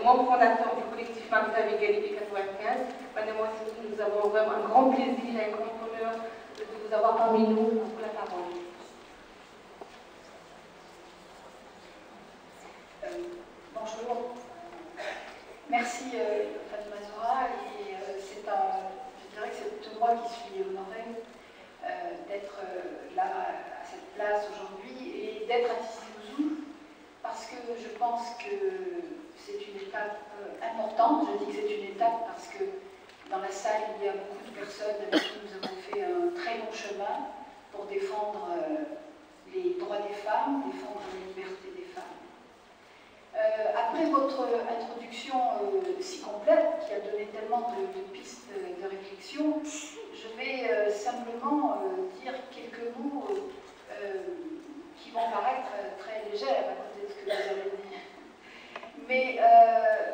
membre fondateur du collectif Maghreb Égalité 95. Madame aussi, nous avons vraiment un grand plaisir et un grand honneur de vous avoir parmi nous pour la parole. Bonjour. Merci Fatima Zora, et je dirais que c'est moi qui suis honorée d'être là à cette place aujourd'hui et d'être à Tizi Ouzou, parce que je pense que c'est une étape importante. Je dis que c'est une étape parce que dans la salle il y a beaucoup de personnes avec qui nous avons fait un très long chemin pour défendre les droits des femmes, défendre les libertés des femmes. Après votre introduction si complète, qui a donné tellement de pistes de réflexion, je vais simplement dire quelques mots qui vont paraître très légères à côté de ce que vous avez dit. Mais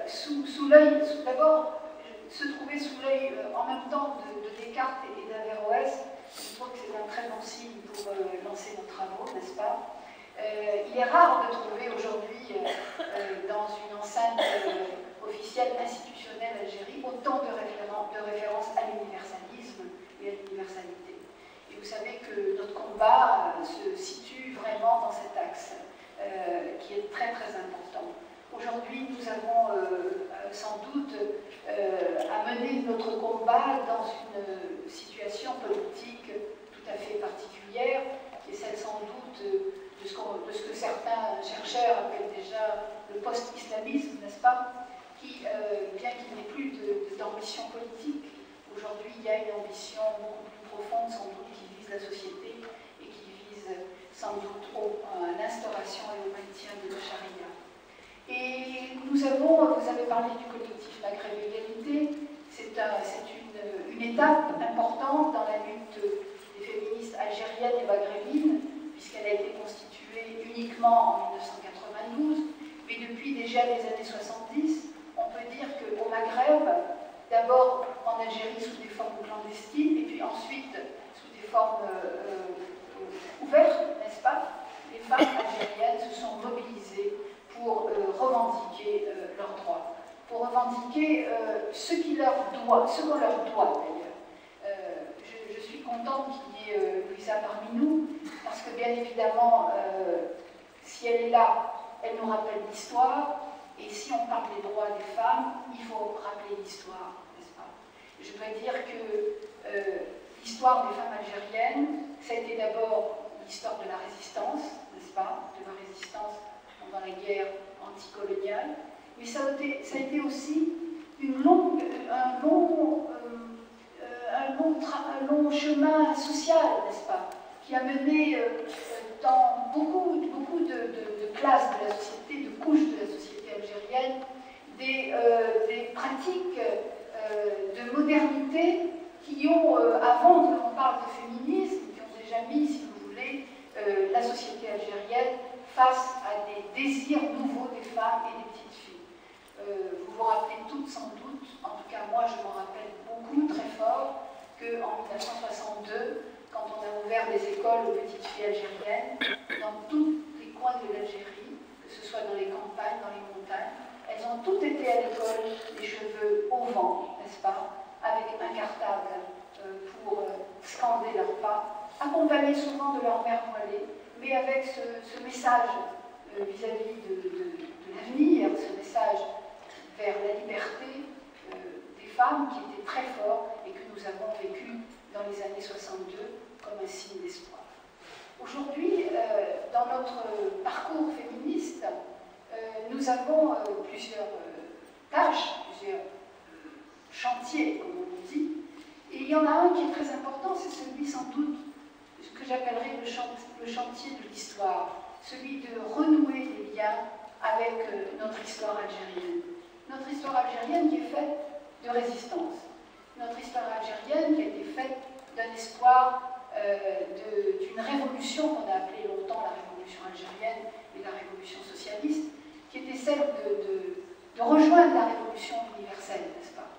sous l'œil, d'abord, se trouver sous l'œil en même temps de Descartes et d'Averroès, je trouve que c'est un très bon signe pour lancer nos travaux, n'est-ce pas? Il est rare de trouver aujourd'hui dans une enceinte officielle institutionnelle Algérie autant de références à l'universalisme et à l'universalité. Et vous savez que notre combat se situe vraiment dans cet axe qui est très très important. Aujourd'hui, nous avons sans doute à mener notre combat dans une situation politique tout à fait particulière, qui est celle sans doute de ce que certains chercheurs appellent déjà le post-islamisme, n'est-ce pas, qui, bien qu'il n'ait plus d'ambition politique, aujourd'hui il y a une ambition beaucoup plus profonde, sans doute, qui vise la société et qui vise sans doute à l'instauration et au maintien de la charia. Et vous avez parlé du collectif Maghreb Égalité, c'est une étape importante dans la lutte des féministes algériennes et maghrébines, puisqu'elle a été constituée uniquement en 1992, mais depuis déjà les années 70, on peut dire qu'au Maghreb, d'abord en Algérie sous des formes clandestines, et puis ensuite sous des formes ouvertes, n'est-ce pas, les femmes algériennes se sont mobilisées pour revendiquer leurs droits, pour revendiquer ce qu'on leur doit d'ailleurs. Je suis contente qu'il y ait Louisa parmi nous, parce que bien évidemment, si elle est là, elle nous rappelle l'histoire, et si on parle des droits des femmes, il faut rappeler l'histoire, n'est-ce pas? Je dois dire que l'histoire des femmes algériennes, ça a été d'abord l'histoire de la résistance, n'est-ce pas? De la résistance pendant la guerre anticoloniale, mais ça a été aussi un long chemin social, n'est-ce pas, qui a mené dans beaucoup de classes de la société, de couches de la société algérienne, des pratiques de modernité qui ont, avant qu'on parle de féminisme, qui ont déjà mis, si vous voulez, la société algérienne face à des désirs nouveaux des femmes et des petites filles. Vous vous rappelez toutes sans doute, en tout cas moi je m'en rappelle beaucoup, très fort, qu'en 1962, quand on a ouvert des écoles aux petites filles algériennes, dans tous les coins de l'Algérie, que ce soit dans les campagnes, dans les montagnes, elles ont toutes été à l'école, les cheveux au vent, n'est-ce pas, avec un cartable pour scander leurs pas, accompagnées souvent de leur mère voilée, mais avec ce message vis-à-vis de l'avenir, ce message vers la liberté des femmes qui était très fort et que nous avons vécu dans les années 62 comme un signe d'espoir. Aujourd'hui, dans notre parcours féministe, nous avons plusieurs tâches, plusieurs chantiers, comme on dit, et il y en a un qui est très important, c'est celui sans doute, ce que j'appellerais le chantier de l'histoire, celui de renouer les liens avec notre histoire algérienne. Notre histoire algérienne qui est faite de résistance. Notre histoire algérienne qui a été faite d'un espoir d'une révolution qu'on a appelée longtemps la révolution algérienne et la révolution socialiste, qui était celle de rejoindre la révolution universelle, n'est-ce pas?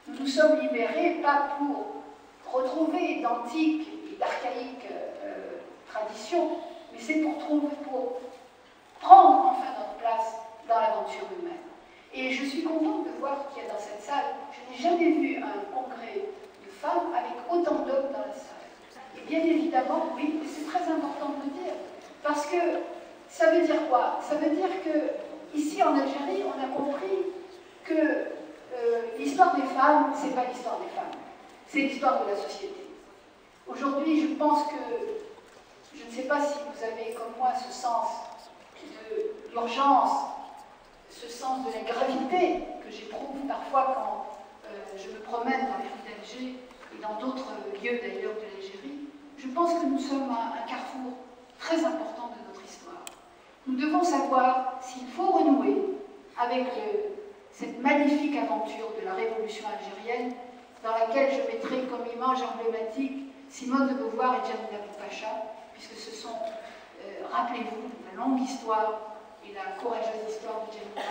Nous nous sommes libérés pas pour retrouver d'antiques et d'archaïques traditions, mais c'est pour prendre enfin notre place dans l'aventure humaine. Et je suis contente de voir qu'il y a dans cette salle, je n'ai jamais vu un congrès de femmes avec autant d'hommes dans la salle. Et bien évidemment, oui, c'est très important de le dire, parce que ça veut dire quoi? Ça veut dire que ici en Algérie, on a compris que l'histoire des femmes, c'est pas l'histoire des femmes, c'est l'histoire de la société. Aujourd'hui, je pense que, je ne sais pas si vous avez comme moi ce sens de l'urgence, ce sens de la gravité que j'éprouve parfois quand je me promène dans les rues d'Alger et dans d'autres lieux d'ailleurs de l'Algérie. Je pense que nous sommes à un carrefour très important de notre histoire. Nous devons savoir s'il faut renouer avec cette magnifique aventure de la révolution algérienne, dans laquelle je mettrai comme image emblématique Simone de Beauvoir et Djamila Boupacha, puisque ce sont, rappelez-vous, la longue histoire et la courageuse histoire de Djamila.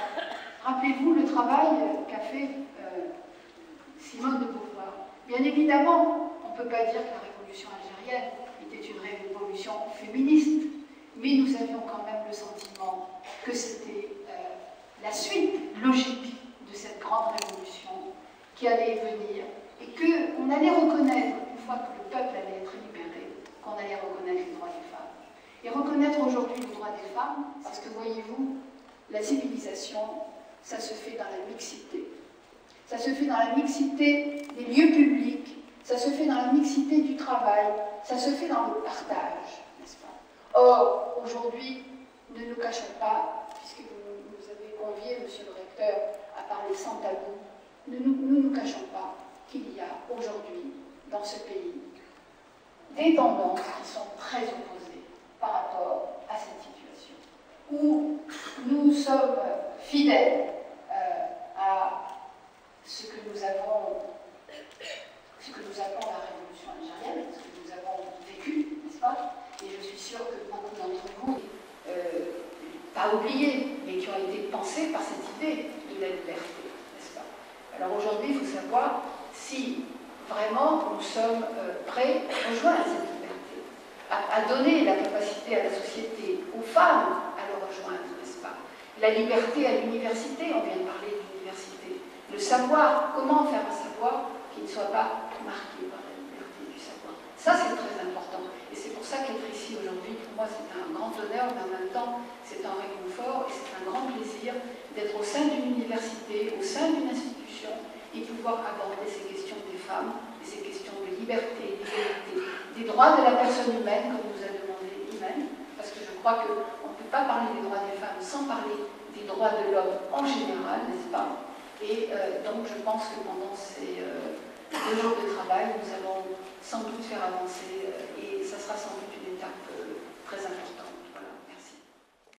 Rappelez-vous le travail qu'a fait Simone de Beauvoir. Bien évidemment, on ne peut pas dire que la révolution algérienne était une révolution féministe, mais nous avions quand même le sentiment que c'était la suite logique de cette grande révolution qui allait venir et qu'on allait reconnaître, une fois que le peuple allait être libéré, qu'on allait reconnaître les droits des femmes. Et reconnaître aujourd'hui les droits des femmes, parce que voyez-vous, la civilisation, ça se fait dans la mixité. Ça se fait dans la mixité des lieux publics, ça se fait dans la mixité du travail, ça se fait dans le partage, n'est-ce pas? Or, aujourd'hui, ne nous cachons pas, puisque vous nous avez convié, monsieur le recteur, à parler sans tabou, ne nous cachons pas qu'il y a aujourd'hui, dans ce pays, des tendances qui sont très opposées par rapport à cette situation, où nous sommes fidèles à ce que nous appelons la révolution algérienne, ce que nous avons vécu, n'est-ce pas? Et je suis sûre que beaucoup d'entre vous, pas oubliés, mais qui ont été pensés par cette idée de la liberté, n'est-ce pas? Alors aujourd'hui, il faut savoir si vraiment nous sommes prêts à rejoindre cette liberté, à donner la capacité à la société, aux femmes à le rejoindre, n'est-ce pas? La liberté à l'université, on vient de parler de l'université. Le savoir, comment faire un savoir qui ne soit pas marqué par la liberté du savoir. Ça, c'est très important. Et c'est pour ça qu'être ici aujourd'hui, pour moi, c'est un grand honneur, mais en même temps, c'est un réconfort et c'est un grand plaisir d'être au sein d'une université, au sein d'une institution, et pouvoir aborder ces questions des femmes, et ces questions de liberté, d'égalité, des droits de la personne humaine, comme nous a demandé Imen, parce que je crois qu'on ne peut pas parler des droits des femmes sans parler des droits de l'homme en général, n'est-ce pas? Et donc je pense que pendant ces 2 jours de travail, nous allons sans doute faire avancer, et ça sera sans doute une étape très importante.